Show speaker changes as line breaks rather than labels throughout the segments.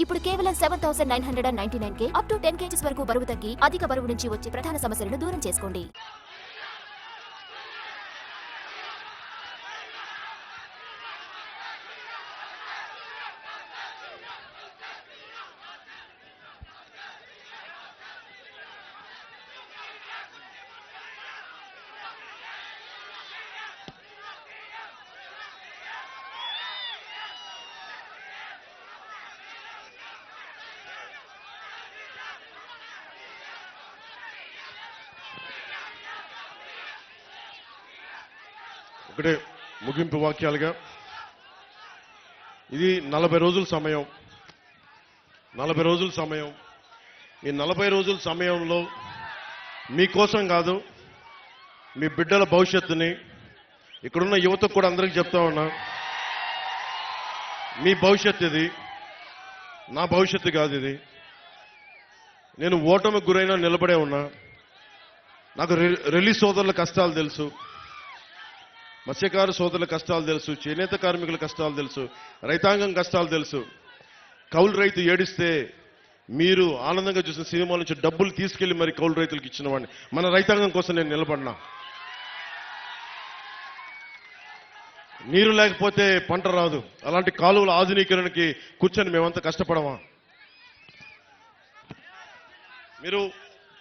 ఇప్పుడు కేవలం 7,999 up to 10 kgs వరకు బరువు తగ్గి అధిక బరువు నుంచి వచ్చే ప్రధాన సమస్యలను దూరం చేసుకోండి.
ఒకటే ముగింపు వాక్యాలుగా ఇది 40 రోజుల సమయం. 40 రోజుల సమయం. ఈ 40 రోజుల సమయంలో మీకోసం కాదు, మీ బిడ్డల భవిష్యత్తుని ఇక్కడున్న యువతకు కూడా అందరికీ చెప్తా ఉన్నా, మీ భవిష్యత్తు ఇది, నా భవిష్యత్తు కాదు ఇది. నేను ఓటమికి గురైనా నిలబడే ఉన్నా. నాకు రిలీజ్ సోదరుల కష్టాలు తెలుసు, మత్స్యకారు సోదరుల కష్టాలు తెలుసు, చేనేత కార్మికుల కష్టాలు తెలుసు, రైతాంగం కష్టాలు తెలుసు. కౌలు రైతు ఏడిస్తే మీరు ఆనందంగా చూసిన సినిమాల నుంచి డబ్బులు తీసుకెళ్లి మరి కౌలు రైతులకు ఇచ్చిన వాడిని. మన రైతాంగం కోసం నేను నిలబడినా. నీరు లేకపోతే పంట రాదు. అలాంటి కాలువల ఆధునీకరణకి కూర్చొని మేమంతా కష్టపడమా? మీరు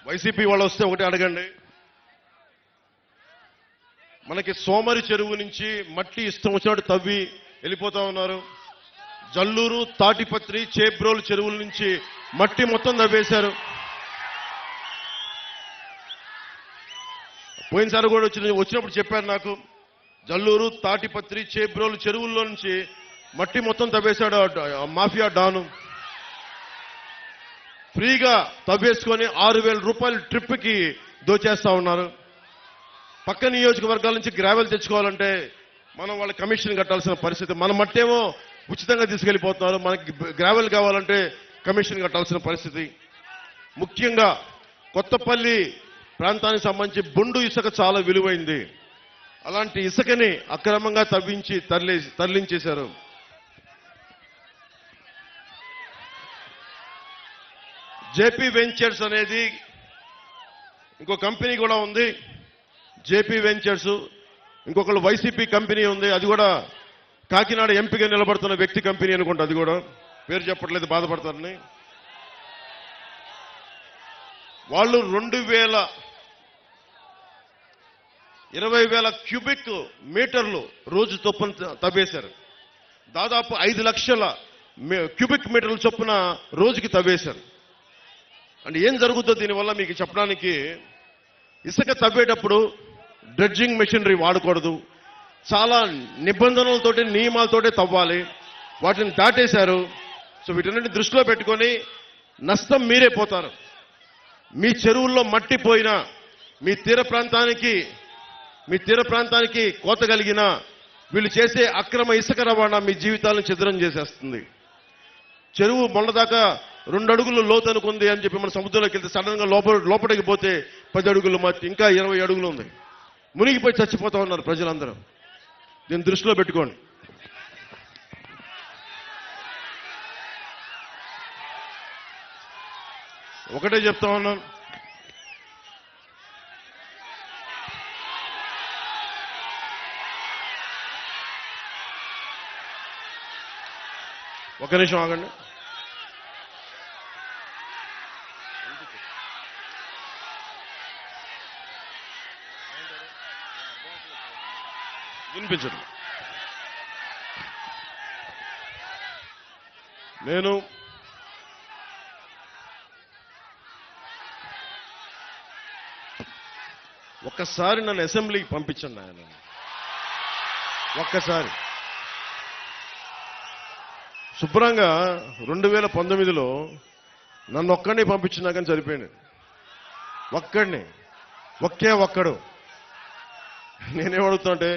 వైసీపీ వాళ్ళు వస్తే ఒకటి అడగండి, మనకి సోమరి చెరువు నుంచి మట్టి ఇష్టం వచ్చినట్టు తవ్వి వెళ్ళిపోతా ఉన్నారు. జల్లూరు, తాటిపత్రి, చేబ్రోలు చెరువుల నుంచి మట్టి మొత్తం తవ్వేశారు. పోయినసారి కూడా వచ్చినప్పుడు చెప్పారు నాకు, జల్లూరు, తాటిపత్రి, చేబ్రోలు చెరువుల్లో నుంచి మట్టి మొత్తం తవ్వేశాడు మాఫియా డాను. ఫ్రీగా తవ్వేసుకొని 6,000 రూపాయలు ట్రిప్కి దోచేస్తా ఉన్నారు. పక్క నియోజకవర్గాల నుంచి గ్రావెల్ తెచ్చుకోవాలంటే మనం వాళ్ళ కమిషన్ కట్టాల్సిన పరిస్థితి. మన మట్టేమో ఉచితంగా తీసుకెళ్లిపోతున్నారు, మనకి గ్రావెల్ కావాలంటే కమిషన్ కట్టాల్సిన పరిస్థితి. ముఖ్యంగా కొత్తపల్లి ప్రాంతానికి సంబంధించి బొండు ఇసుక చాలా విలువైంది. అలాంటి ఇసుకని అక్రమంగా తవ్వించి తరలించేశారు. జేపీ వెంచర్స్ అనేది ఇంకో కంపెనీ కూడా ఉంది. జేపీ వెంచర్స్, ఇంకొకళ్ళు వైసీపీ కంపెనీ ఉంది. అది కూడా కాకినాడ ఎంపీగా నిలబడుతున్న వ్యక్తి కంపెనీ అనుకుంటా. అది కూడా పేరు చెప్పట్లేదు, బాధపడతారని. వాళ్ళు 20,000 క్యూబిక్ మీటర్లు రోజు చొప్పున తవ్వేశారు. దాదాపు 5 లక్షల క్యూబిక్ మీటర్ల చొప్పున రోజుకి తవ్వేశారు. అంటే ఏం జరుగుతుందో దీనివల్ల మీకు చెప్పడానికి, ఇసుక తవ్వేటప్పుడు డ్రెడ్జింగ్ మెషినరీ వాడకూడదు, చాలా నిబంధనలతోటి నియమాలతోటి తవ్వాలి. వాటిని దాటేశారు. సో వీటన్నిటిని దృష్టిలో పెట్టుకొని నష్టం మీరే పోతారు. మీ చెరువుల్లో మట్టి పోయినా, మీ తీర ప్రాంతానికి కోత కలిగినా, వీళ్ళు చేసే అక్రమ ఇసుక రవాణా మీ జీవితాలను ఛిద్రం చేసేస్తుంది. చెరువు మొన్నదాకా 2 అడుగులు లోతు అనుకుంది అని చెప్పి మన సముద్రంలోకి వెళ్తే సడన్ గా లోపలికి పోతే 10 అడుగులు మట్టి, ఇంకా 20 అడుగులు ఉంది. మునిగిపోయి చచ్చిపోతా ఉన్నారు ప్రజలందరూ. దీన్ని దృష్టిలో పెట్టుకోండి. ఒకటే చెప్తా ఉన్నాను, ఒక నిమిషం ఆగండి. వినిపించదు. నేను ఒక్కసారి నన్ను అసెంబ్లీకి పంపించండి ఆయన. ఒక్కసారి శుభ్రంగా 2019లో నన్ను ఒక్కడిని పంపించినా కానీ సరిపోయింది. ఒక్కడు. నేనేమడుగుతానంటే,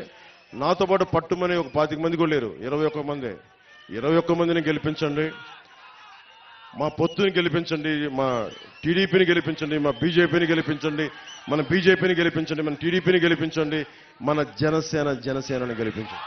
నాతో పాటు పట్టుమని ఒక 25 మంది కూడా లేరు, 21 మంది. 21 మందిని గెలిపించండి, మా పొత్తుని గెలిపించండి, మా టీడీపీని గెలిపించండి, మా బీజేపీని గెలిపించండి, మన బీజేపీని గెలిపించండి, మన టీడీపీని గెలిపించండి, మన జనసేనని గెలిపించండి.